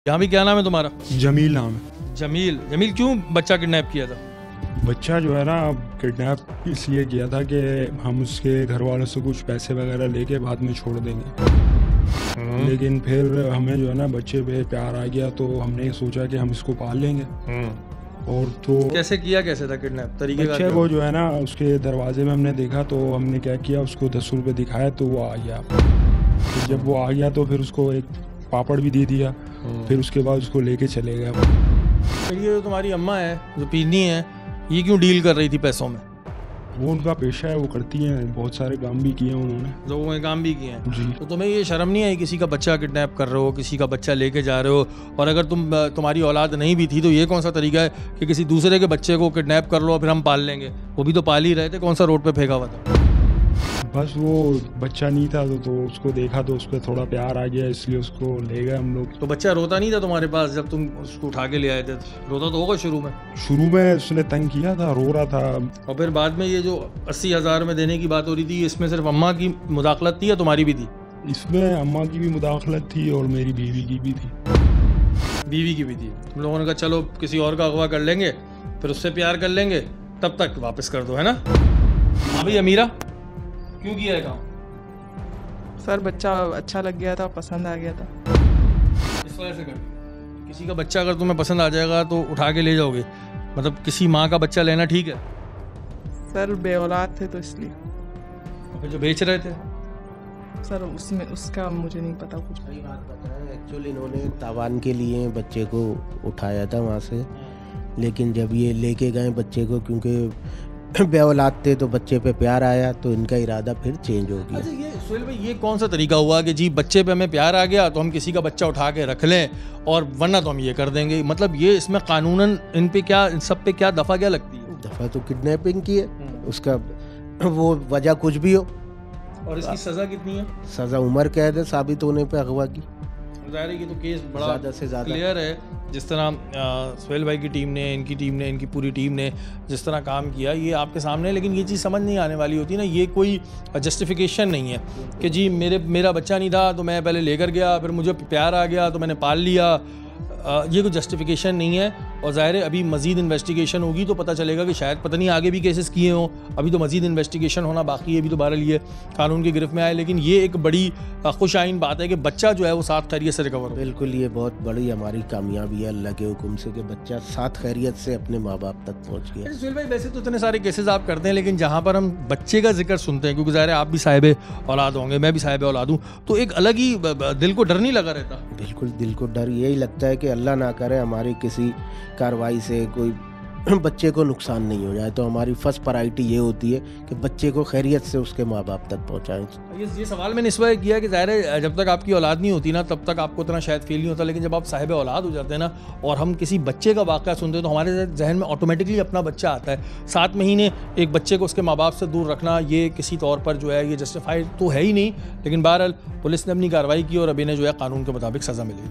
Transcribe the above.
यहाँ भी क्या नाम है तुम्हारा? जमील नाम है। जमील। जमील, क्यों बच्चा किडनैप किया था? बच्चा जो है ना किडनैप इसलिए किया था कि हम उसके घर वालों से कुछ पैसे वगैरह लेके बाद में छोड़ देंगे। लेकिन फिर हमें जो है ना बच्चे पे प्यार आ गया तो हमने सोचा कि हम इसको पाल लेंगे। और तो कैसे किया, कैसे था किडनैप? तरीके का बच्चे को जो है ना उसके दरवाजे में हमने देखा तो हमने क्या किया, उसको 10 रुपये दिखाया तो वो आ गया। तो जब वो आ गया तो फिर उसको एक पापड़ भी दे दिया। फिर उसके बाद उसको लेके चले गए। फिर ये जो तुम्हारी अम्मा है, जो पीनी है, ये क्यों डील कर रही थी पैसों में? वो उनका पेशा है, वो करती हैं। बहुत सारे काम भी किए उन्होंने, लोगों ने काम भी किए हैं जी। तो तुम्हें ये शर्म नहीं आई किसी का बच्चा किडनैप कर रहे हो, किसी का बच्चा लेके जा रहे हो? और अगर तुम्हारी औलाद नहीं भी थी तो ये कौन सा तरीका है कि किसी दूसरे के बच्चे को किडनैप कर लो और फिर हम पाल लेंगे? वो भी तो पाल ही रहे थे, कौन सा रोड पे फेंका हुआ था? बस वो बच्चा नहीं था तो उसको देखा तो उस पर थोड़ा प्यार आ गया, इसलिए उसको ले गए हम लोग। तो बच्चा रोता नहीं था तुम्हारे पास जब तुम उसको उठा के ले आए थे? रोता तो होगा शुरू में। शुरू में उसने तंग किया था, रो रहा था। और फिर बाद में ये जो 80,000 में देने की बात हो रही थी, इसमें सिर्फ अम्मा की मुदाखलत थी या तुम्हारी भी थी? इसमें अम्मा की भी मुदाखलत थी और मेरी बीवी की भी थी। बीवी की भी थी। तुम लोगों ने कहा चलो किसी और का अगवा कर लेंगे, फिर उससे प्यार कर लेंगे, तब तक वापस कर दो, है ना? हाँ भाई अमीरा, क्यों किया है काम? सर बच्चा अच्छा लग गया था, पसंद आ गया था, इस वजह से कर। किसी का बच्चा अगर तुम्हें पसंद आ जाएगा तो उठा के ले जाओगे? मतलब किसी माँ का बच्चा लेना ठीक है? सर बे औलाद थे तो इसलिए। और फिर जो बेच रहे थे? सर उसमें उसका मुझे नहीं पता कुछ। सही बात बताएं, एक्चुअली इन्होंने तावान के लिए बच्चे को उठाया था वहाँ से, लेकिन जब ये लेके गए बच्चे को, क्योंकि बे औलाद थे तो बच्चे पे प्यार आया तो इनका इरादा फिर चेंज हो गया। अच्छा ये सुहेल भाई, ये कौन सा तरीका हुआ कि जी बच्चे पे हमें प्यार आ गया तो हम किसी का बच्चा उठा के रख लें और वरना तो हम ये कर देंगे? मतलब ये इसमें कानूनन इन पे क्या, इन सब पे क्या दफ़ा क्या लगती है? दफ़ा तो किडनैपिंग की है, उसका वो वजह कुछ भी हो। और इसकी सज़ा कितनी है? सज़ा उम्र कैद है साबित होने पे अगवा की। ज़ाहिर है कि तो केस बड़ा ज़्यादा से ज़्यादा क्लियर है। जिस तरह सुहेल भाई की टीम ने, इनकी पूरी टीम ने जिस तरह काम किया, ये आपके सामने है। लेकिन ये चीज़ समझ नहीं आने वाली होती ना, ये कोई जस्टिफिकेशन नहीं है कि जी मेरा बच्चा नहीं था तो मैं पहले लेकर गया, फिर मुझे प्यार आ गया तो मैंने पाल लिया। ये कोई जस्टिफिकेशन नहीं है। और ज़ाहिर है अभी मज़ीद इन्वेस्टिगेशन होगी तो पता चलेगा कि शायद पता नहीं आगे भी केसेस किए हों। अभी तो मज़ीद इन्वेस्टिगेशन होना बाकी है, अभी तो बहरहाल ये कानून की गिरफ्त में आए। लेकिन ये एक बड़ी खुश आइन बात है कि बच्चा जो है वो साथ खैरियत से रिकवर हो। बिल्कुल, ये बहुत बड़ी हमारी कामयाबी है अल्लाह के हुक्म से कि बच्चा साथ खैरियत से अपने माँ बाप तक पहुँच गया। सुहेल भाई, वैसे तो इतने सारे केसेस आप करते हैं, लेकिन जहाँ पर हम बच्चे का जिक्र सुनते हैं, क्योंकि ज़ाहिर है आप भी साहिब औलाद होंगे, मैं भी साहिब औलाद हूँ, तो एक अलग ही दिल को डर नहीं लगा रहता? बिल्कुल, दिल को डर यही लगता है कि अल्लाह ना करे हमारी किसी कार्रवाई से कोई बच्चे को नुकसान नहीं हो जाए। तो हमारी फर्स्ट प्रायोरिटी ये होती है कि बच्चे को खैरियत से उसके माँ बाप तक पहुँचाएं। ये सवाल मैंने इस वजह किया कि ज़ाहिर है जब तक आपकी औलाद नहीं होती ना तब तक आपको इतना शायद फील नहीं होता, लेकिन जब आप साहिब औलाद हो जाते हैं ना और हम किसी बच्चे का वाक़या सुनते हैं तो हमारे जहन में ऑटोमेटिकली अपना बच्चा आता है। 7 महीने एक बच्चे को उसके माँ बाप से दूर रखना, ये किसी तौर पर जो है ये जस्टिफाइड तो है ही नहीं। लेकिन बहरहाल पुलिस ने अपनी कार्रवाई की और अब इन्हें जो है कानून के मुताबिक सज़ा मिली।